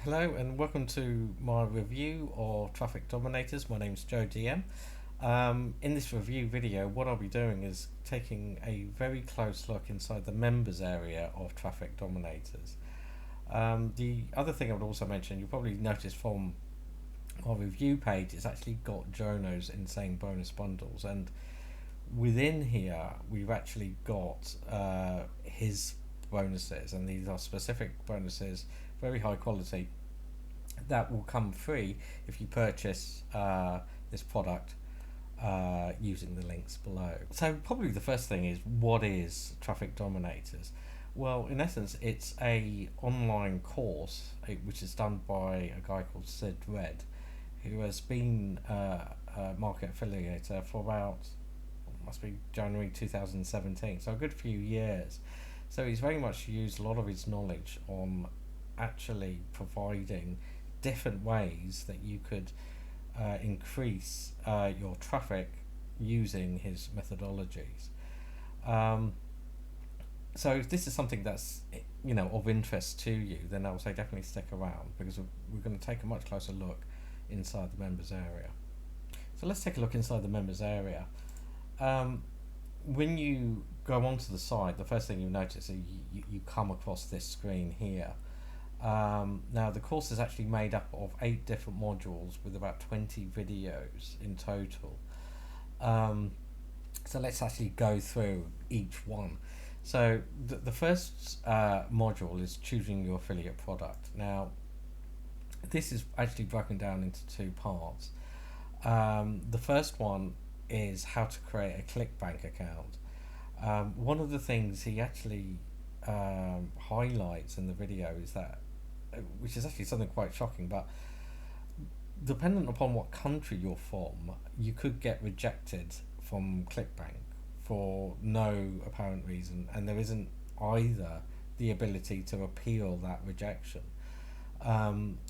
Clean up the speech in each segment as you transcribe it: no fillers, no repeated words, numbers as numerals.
Hello and welcome to my review of Traffic Dominators. My name's Joe DM. In this review video, what I'll be doing is taking a very close look inside the members area of Traffic Dominators. The other thing I would also mention, you'll probably notice from our review page, it's actually got Jono's insane bonus bundles, and within here we've actually got his bonuses, and these are specific bonuses, very high quality, that will come free if you purchase this product using the links below. So probably the first thing is, what is Traffic Dominators? Well, in essence, it's a online course which is done by a guy called Sid Red, who has been a market affiliator for about, must be January 2017, so a good few years. So he's very much used a lot of his knowledge on actually providing different ways that you could increase your traffic using his methodologies. So if this is something that's of interest to you, then I would say definitely stick around, because we're going to take a much closer look inside the members area. So let's take a look inside the members area. When you go onto the site, the first thing you'll notice is you come across this screen here. Now the course is actually made up of 8 different modules with about 20 videos in total. So let's actually go through each one. So the first module is choosing your affiliate product. Now this is actually broken down into 2 parts. The first one is how to create a ClickBank account. One of the things he actually highlights in the video is that, which is actually something quite shocking, but dependent upon what country you're from, you could get rejected from ClickBank for no apparent reason, and there isn't either the ability to appeal that rejection.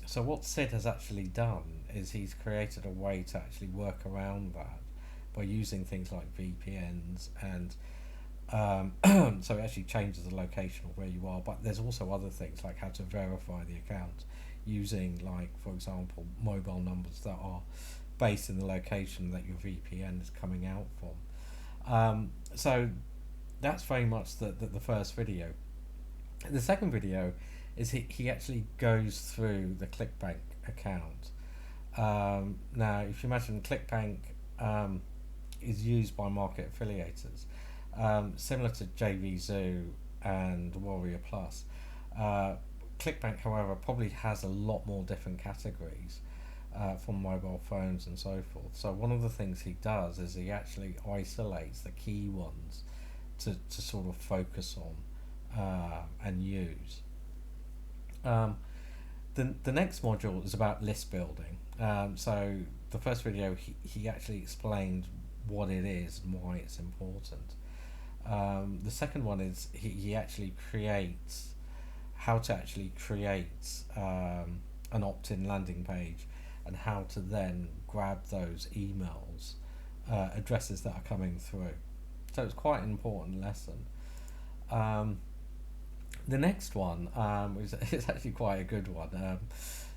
So what Sid has actually done is he's created a way to actually work around that by using things like VPNs, and so it actually changes the location of where you are, but there's also other things like how to verify the account using, like, for example, mobile numbers that are based in the location that your VPN is coming out from. So that's very much the first video. The second video is he actually goes through the ClickBank account. Now if you imagine ClickBank is used by market affiliators, similar to JVZoo and Warrior Plus. ClickBank, however, probably has a lot more different categories from mobile phones and so forth. So one of the things he does is he actually isolates the key ones to sort of focus on and use. The next module is about list building. So the first video he actually explained what it is and why it's important. The second one is he actually creates how to actually create an opt-in landing page, and how to then grab those emails addresses that are coming through. So it's quite an important lesson. The next one is actually quite a good one.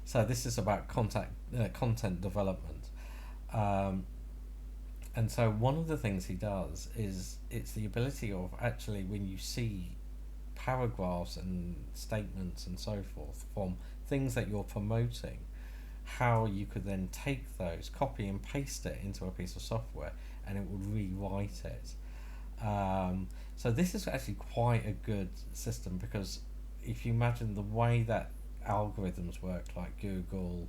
So this is about content development. And so one of the things he does is it's the ability of actually, when you see paragraphs and statements and so forth from things that you're promoting, how you could then take those, copy and paste it into a piece of software, and it would rewrite it. So this is actually quite a good system, because if you imagine the way that algorithms work, like Google,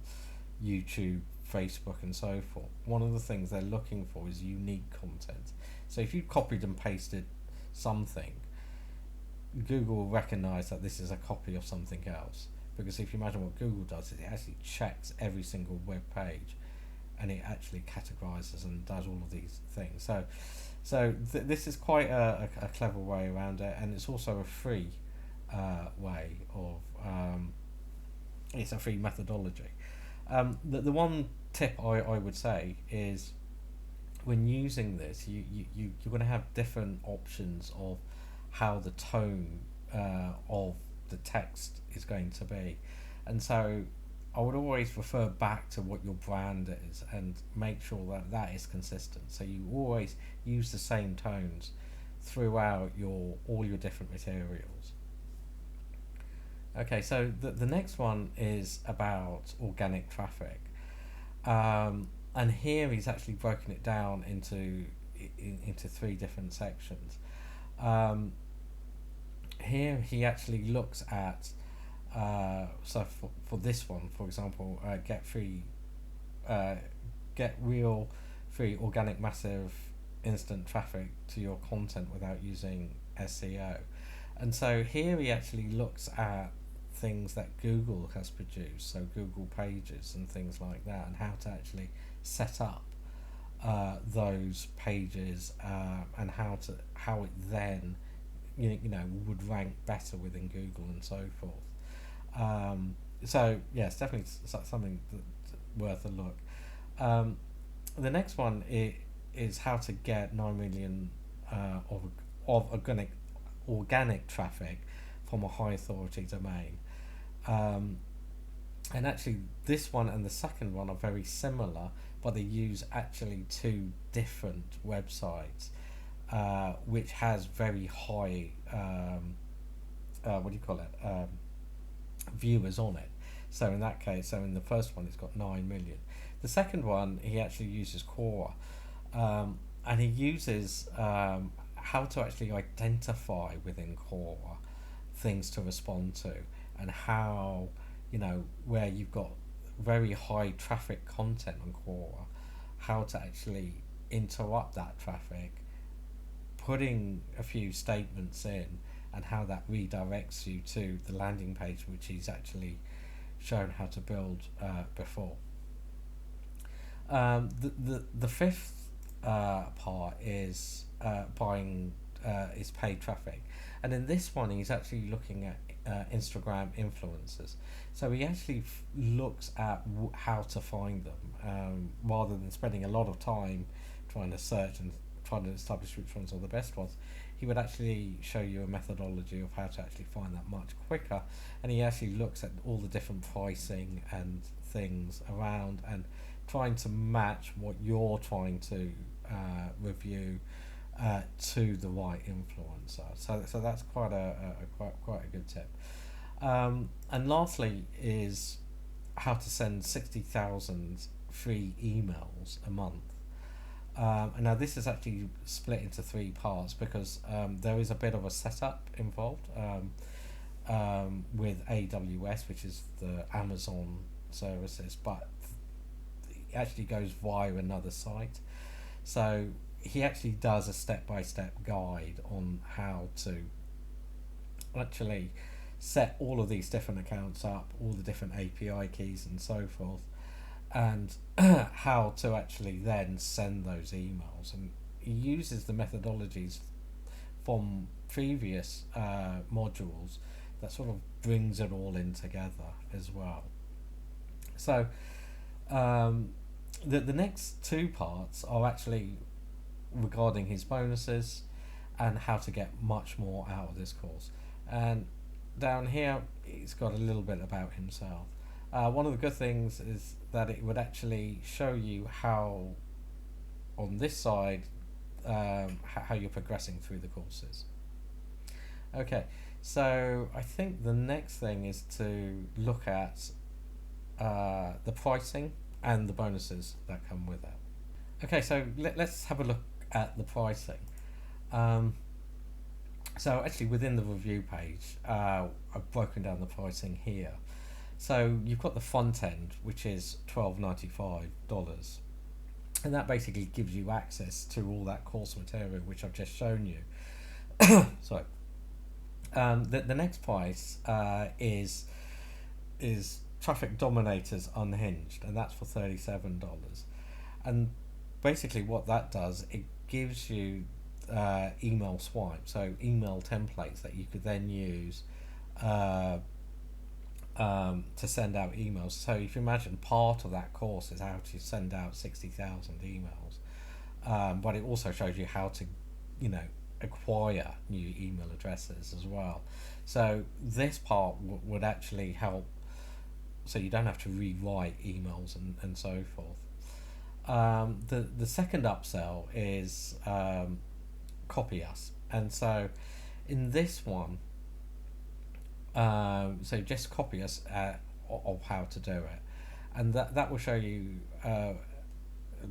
YouTube, Facebook and so forth, one of the things they're looking for is unique content. So if you copied and pasted something, Google will recognize that this is a copy of something else, because if you imagine what Google does, it actually checks every single web page, and it actually categorizes and does all of these things. So this is quite a clever way around it, and it's also a free way of it's a free methodology. The one tip I would say is, when using this, you're going to have different options of how the tone of the text is going to be. And so I would always refer back to what your brand is and make sure that that is consistent. So you always use the same tones throughout all your different materials. Okay, so the next one is about organic traffic. And here he's actually broken it down into three different sections. Um, Here he actually looks at so for this one, for example, uh, get real free organic massive instant traffic to your content without using SEO. And so here he actually looks at things that Google has produced, so Google pages and things like that, and how to actually set up those pages, and how it then would rank better within Google and so forth. So yeah, it's definitely something that's worth a look. Um, the next one is how to get 9 million of organic traffic from a high authority domain. Um, and actually, this one and the second one are very similar, but they use actually two different websites, which has very high what do you call it, viewers on it. So in that case, so in the first one, it's got 9 million. The second one, he actually uses Quora, and he uses how to actually identify within Quora things to respond to, and how where you've got very high traffic content on Quora, how to actually interrupt that traffic, putting a few statements in, and how that redirects you to the landing page, which he's actually shown how to build before. The fifth part is buying is paid traffic, and in this one he's actually looking at Instagram influencers. So he actually looks at how to find them, rather than spending a lot of time trying to search and trying to establish which ones are the best ones. He would actually show you a methodology of how to actually find that much quicker, and he actually looks at all the different pricing and things around and trying to match what you're trying to review to the right influencer. So that's quite a good tip. And lastly is how to send 60,000 free emails a month. And now this is actually split into three parts because there is a bit of a setup involved with AWS, which is the Amazon services, but it actually goes via another site. So he actually does a step-by-step guide on how to actually set all of these different accounts up, all the different API keys and so forth, and how to actually then send those emails. And he uses the methodologies from previous modules that sort of brings it all in together as well. So the next two parts are actually regarding his bonuses and how to get much more out of this course. And down here, he's got a little bit about himself. One of the good things is that it would actually show you how, on this side, how you're progressing through the courses. Okay, so I think the next thing is to look at the pricing and the bonuses that come with it. Okay, so let's have a look at the pricing. So actually within the review page, I've broken down the pricing here. So you've got the front end, which is $12.95, and that basically gives you access to all that course material which I've just shown you. Sorry. The next price is Traffic Dominators Unhinged, and that's for $37. And basically what that does, it gives you email swipe, so email templates that you could then use to send out emails. So if you imagine, part of that course is how to send out 60,000 emails, but it also shows you how to acquire new email addresses as well. So this part would actually help so you don't have to rewrite emails and so forth. The second upsell is copy us, and so in this one, so just copy us of how to do it, and that will show you.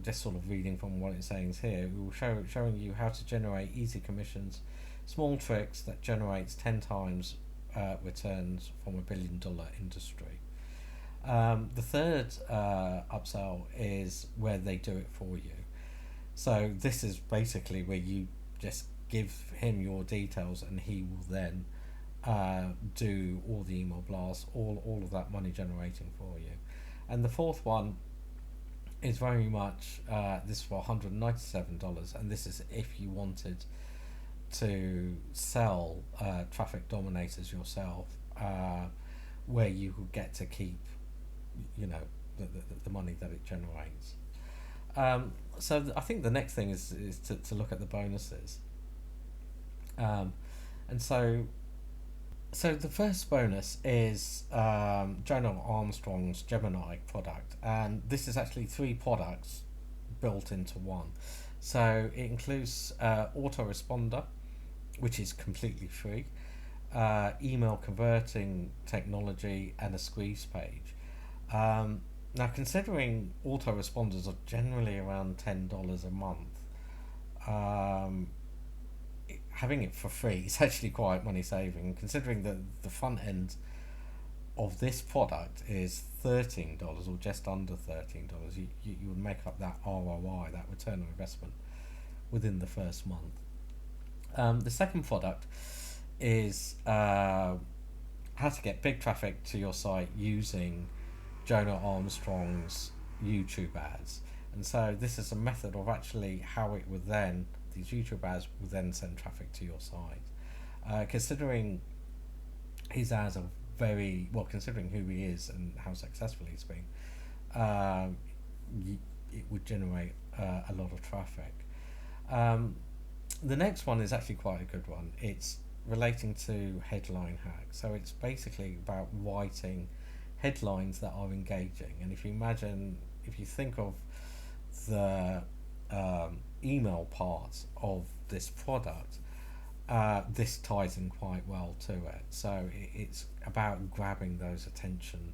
Just sort of reading from what it's saying here, it will showing you how to generate easy commissions, small tricks that generates 10 times returns from $1 billion industry. The third upsell is where they do it for you. So this is basically where you just give him your details and he will then do all the email blasts, all of that money generating for you. And the fourth one is very much this for $197, and this is if you wanted to sell Traffic Dominators yourself, where you would get to keep, the money that it generates. So I think the next thing is to look at the bonuses. And so the first bonus is Jonah Armstrong's Gemini product, and this is actually 3 products built into one. So it includes autoresponder, which is completely free, email converting technology, and a squeeze page. Now, considering autoresponders are generally around $10 a month, having it for free is actually quite money saving, considering that the front end of this product is $13 or just under $13. You would make up that ROI, that return on investment, within the first month. The second product is how to get big traffic to your site using Jonah Armstrong's YouTube ads. And so this is a method of actually how it would then, these YouTube ads will then send traffic to your site. Considering his ads are very well, considering who he is and how successful he's been, it would generate a lot of traffic. The next one is actually quite a good one. It's relating to headline hacks. So it's basically about writing headlines that are engaging. And if you think of the email part of this product, this ties in quite well to it. So it's about grabbing those attention,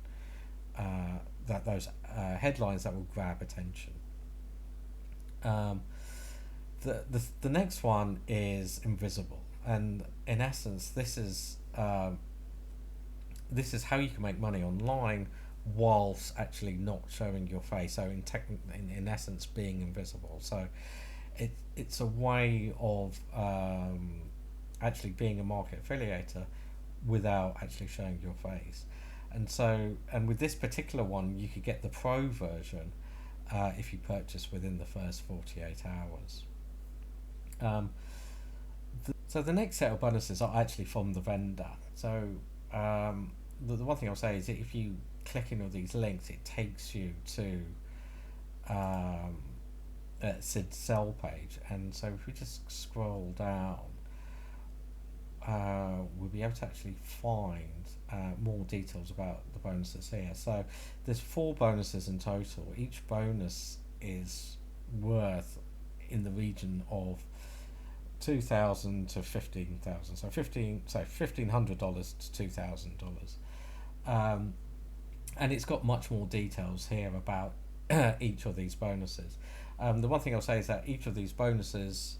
those headlines that will grab attention. The next one is invisible, and in essence, this is how you can make money online whilst actually not showing your face. So in essence, being invisible. So it's a way of actually being a market affiliator without actually showing your face. And with this particular one, you could get the pro version if you purchase within the first 48 hours. So the next set of bonuses are actually from the vendor. So the one thing I'll say is that if you click in all these links, it takes you to Sid's sell page. And so if we just scroll down, we'll be able to actually find more details about the bonuses here. So there's 4 bonuses in total. Each bonus is worth in the region of $2,000 to $15,000. So $1,500 to $2,000. And it's got much more details here about each of these bonuses. The one thing I'll say is that each of these bonuses,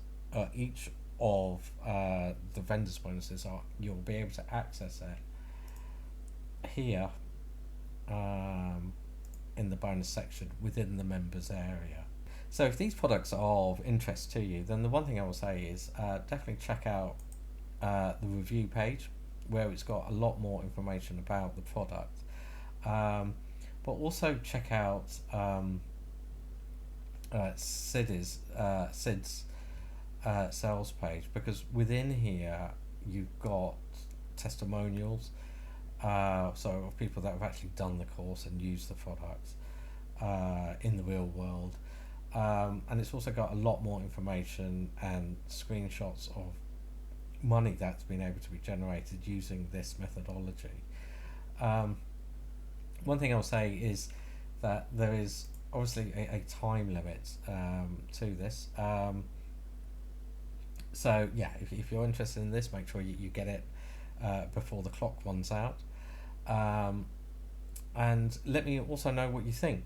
each of the vendors' bonuses, you'll be able to access it here in the bonus section within the members area. So if these products are of interest to you, then the one thing I will say is definitely check out the review page, where it's got a lot more information about the product. But also check out Sid's sales page, because within here you've got testimonials, so of people that have actually done the course and used the products in the real world. And it's also got a lot more information and screenshots of money that's been able to be generated using this methodology. One thing I'll say is that there is obviously a time limit to this. So yeah, if you're interested in this, make sure you get it before the clock runs out. Um, and let me also know what you think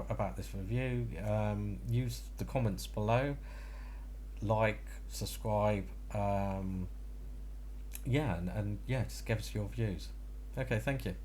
about this review. Use the comments below, like, subscribe, yeah, and yeah, just give us your views. Okay, thank you.